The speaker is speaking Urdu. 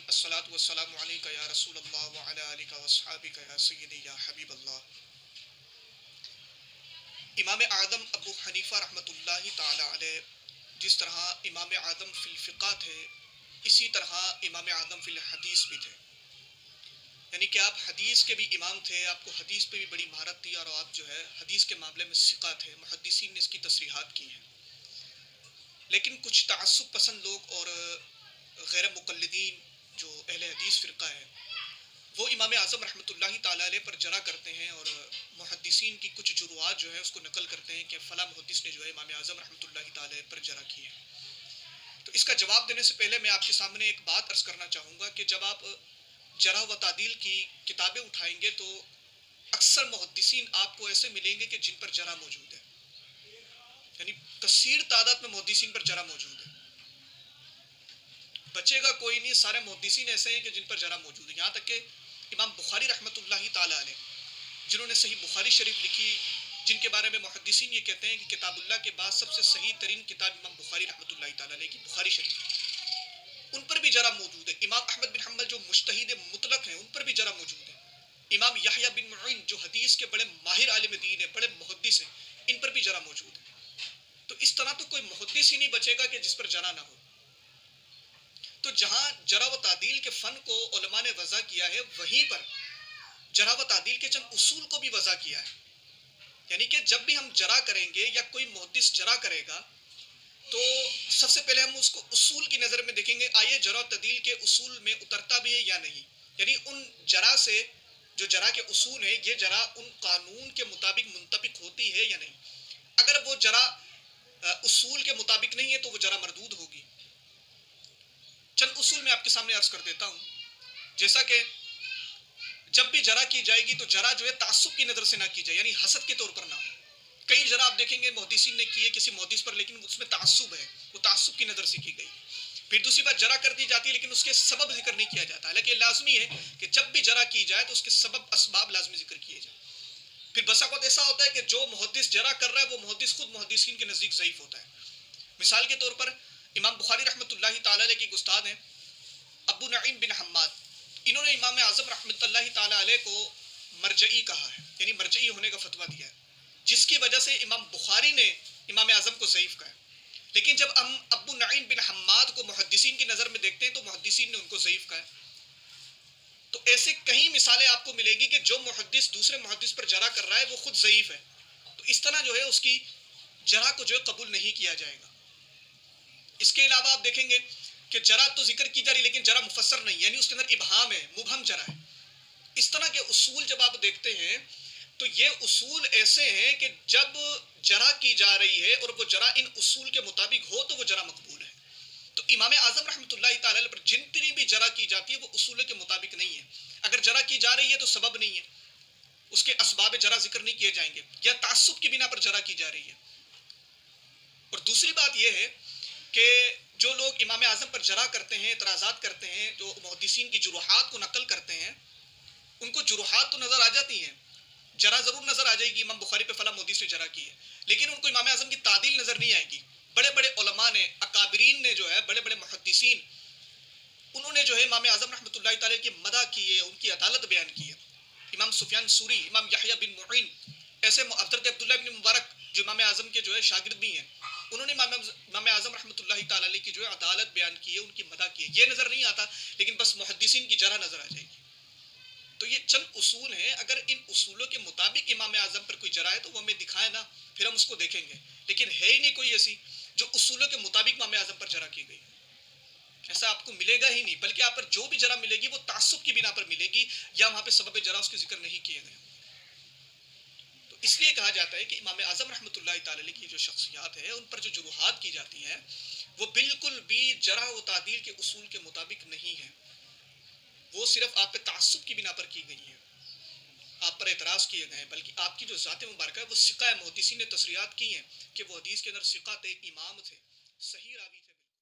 الصلاۃ والسلام علیکہ یا رسول اللہ وعلی آلک واصحابک یا سیدی یا حبیب اللہ۔ امام اعظم ابو حنیفہ رحمۃ اللہ تعالی علیہ جس طرح امام اعظم فی الفقہ تھے، اسی طرح امام اعظم فی الحدیث بھی تھے، یعنی کہ آپ حدیث کے بھی امام تھے، آپ کو حدیث پہ بھی بڑی مہارت تھی، اور آپ جو ہے حدیث کے معاملے میں ثقہ تھے۔ محدثین نے اس کی تصریحات کی ہیں، لیکن کچھ تعصب پسند لوگ اور غیر مقلدین جو اہل حدیث فرقہ ہے، وہ امام اعظم رحمۃ اللہ تعالیٰ علیہ پر جرح کرتے ہیں، اور محدثین کی کچھ جروحات جو ہے اس کو نقل کرتے ہیں کہ فلاں محدث نے جو ہے امام اعظم رحمۃ اللہ تعالیٰ پر جرح کی ہے۔ تو اس کا جواب دینے سے پہلے میں آپ کے سامنے ایک بات عرض کرنا چاہوں گا کہ جب آپ جرح و تعدیل کی کتابیں اٹھائیں گے تو اکثر محدثین آپ کو ایسے ملیں گے کہ جن پر جرح موجود ہے، یعنی کثیر تعداد میں محدثین پر جرح موجود ہے، بچے گا کوئی نہیں، سارے محدثین ایسے ہیں کہ جن پر جرح موجود ہے۔ یہاں تک کہ امام بخاری رحمۃ اللہ تعالیٰ علیہ جنہوں نے صحیح بخاری شریف لکھی، جن کے بارے میں محدثین یہ کہتے ہیں کہ کتاب اللہ کے بعد سب سے صحیح ترین کتاب امام بخاری رحمۃ اللہ تعالیٰ علیہ کی بخاری شریف، ان پر بھی جرح موجود ہے۔ امام احمد بن حنبل جو مجتہد مطلق ہیں، ان پر بھی جرح موجود ہے۔ امام یحییٰ بن معین جو حدیث کے بڑے ماہر عالم دین ہیں، بڑے محدث ہیں، ان پر بھی جرح موجود ہے۔ تو اس طرح تو کوئی محدث ہی نہیں بچے گا کہ جس پر جرح نہ ہو۔ تو جہاں جرح و تعدیل کے فن کو علماء نے وضع کیا ہے، وہیں پر جرح و تعدیل کے چند اصول کو بھی وضع کیا ہے، یعنی کہ جب بھی ہم جرح کریں گے یا کوئی محدث جرح کرے گا تو سب سے پہلے ہم اس کو اصول کی نظر میں دیکھیں گے، آئے جرح و تعدیل کے اصول میں اترتا بھی ہے یا نہیں، یعنی ان جرح سے جو جرح کے اصول ہیں، یہ جرح ان قانون کے مطابق منطبق ہوتی ہے یا نہیں۔ اگر وہ جرح اصول کے مطابق نہیں ہے تو وہ جرح مردود ہوگی۔ چند اصول میں آپ کے سامنے عرض کر دیتا ہوں، جیسا کہ جب بھی جرح کی جائے گی تو جرح جو ہے تعصب کی نظر سے نہ کی جائے، یعنی حسد کے طور پر نہ ہو۔ کئی جرح آپ دیکھیں گے محدثین نے کی ہے کسی محدث پر، لیکن اس میں تعصب ہے، وہ تعصب کی نظر سے کی گئی۔ پھر دوسری بات، جرح کر دی جاتی ہے لیکن اس کے سبب ذکر نہیں کیا جاتا، حالانکہ لازمی ہے کہ جب بھی جرح کی جائے تو اس کے سبب اسباب لازمی ذکر کیے جائیں۔ پھر بسا اوقات ایسا ہوتا ہے کہ جو محدث جرح کر رہا ہے وہ محدث خود محدثین کے نزدیک ضعیف ہوتا ہے۔ مثال کے طور پر امام بخاری رحمۃ اللہ تعالیٰ علیہ کے استاد ہیں ابو نعیم بن حماد، انہوں نے امام اعظم رحمۃ اللہ تعالیٰ علیہ کو مرجعی کہا ہے، یعنی مرجعی ہونے کا فتویٰ دیا ہے، جس کی وجہ سے امام بخاری نے امام اعظم کو ضعیف کہا ہے۔ لیکن جب ہم ابو نعیم بن حماد کو محدثین کی نظر میں دیکھتے ہیں تو محدثین نے ان کو ضعیف کہا ہے۔ تو ایسے کئی مثالیں آپ کو ملے گی کہ جو محدث دوسرے محدث پر جرح کر رہا ہے وہ خود ضعیف ہے، تو اس طرح جو ہے اس کی جرح کو جو ہے قبول نہیں کیا جائے گا۔ اس کے علاوہ آپ دیکھیں گے کہ جرح تو ذکر کی جا رہی لیکن جرح مفسر نہیں، یعنی اس کے اندر ابہام ہے، مبہم جرح ہے۔ اس طرح کے اصول جب آپ دیکھتے ہیں تو یہ اصول ایسے ہیں کہ جب جرح کی جا رہی ہے اور وہ جرح ان اصول کے مطابق ہو تو وہ جرح مقبول ہے۔ تو امام اعظم رحمۃ اللہ تعالیٰ علیہ پر جتنی بھی جرح کی جاتی ہے وہ اصول کے مطابق نہیں ہے۔ اگر جرح کی جا رہی ہے تو سبب نہیں ہے، اس کے اسباب جرح ذکر نہیں کیے جائیں گے، یا تعصب کی بنا پر جرح کی جا رہی ہے۔ اور دوسری بات یہ ہے کہ جو لوگ امام اعظم پر جرح کرتے ہیں، اعتراضات کرتے ہیں، جو محدثین کی جروحات کو نقل کرتے ہیں، ان کو جروحات تو نظر آ جاتی ہیں، جرح ضرور نظر آ جائے گی، امام بخاری پہ فلاں محدث نے جرح کی ہے، لیکن ان کو امام اعظم کی تعدیل نظر نہیں آئے گی۔ بڑے بڑے علماء نے، اکابرین نے جو ہے، بڑے بڑے محدثین، انہوں نے جو ہے امام اعظم رحمۃ اللہ تعالیٰ کی مدح کی ہے، ان کی عدالت بیان کی ہے۔ امام سفیان ثوری، امام یحییٰ بن معین، ایسے حضرت عبداللہ بن مبارک جو امام اعظم کے جو ہے شاگرد بھی ہیں، انہوں نے امام اعظم رحمۃ اللہ تعالیٰ علیہ کی جو ہے عدالت بیان کی ہے، ان کی مدح کی ہے۔ یہ نظر نہیں آتا لیکن بس محدثین کی جرح نظر آ جائے گی۔ تو یہ چند اصول ہیں، اگر ان اصولوں کے مطابق امام اعظم پر کوئی جرح ہے تو وہ ہمیں دکھائے نا، پھر ہم اس کو دیکھیں گے، لیکن ہے ہی نہیں کوئی ایسی جو اصولوں کے مطابق امام اعظم پر جرح کی گئی، ایسا آپ کو ملے گا ہی نہیں۔ بلکہ آپ پر جو بھی جرح ملے گی وہ تعصب کی بنا پر ملے گی، یا وہاں پہ سبب جرح اس کے ذکر نہیں کیے گئے۔ تو اس لیے کہا جاتا ہے کہ امام اعظم رحمۃ اللہ تعالیٰ علیہ کی جو شخصیات ہے، ان پر جو جروحات کی جاتی ہیں وہ بالکل بھی جرح و تعدیل کے اصول کے مطابق نہیں ہے، وہ صرف آپ پہ تعصب کی بنا پر کی گئی ہیں، آپ پر اعتراض کیے گئے ہیں، بلکہ آپ کی جو ذات مبارکہ ہے وہ ثقہ ہے۔ محدثین نے تصریحات کی ہیں کہ وہ حدیث کے اندر ثقہ تھے، امام تھے، صحیح راوی تھے۔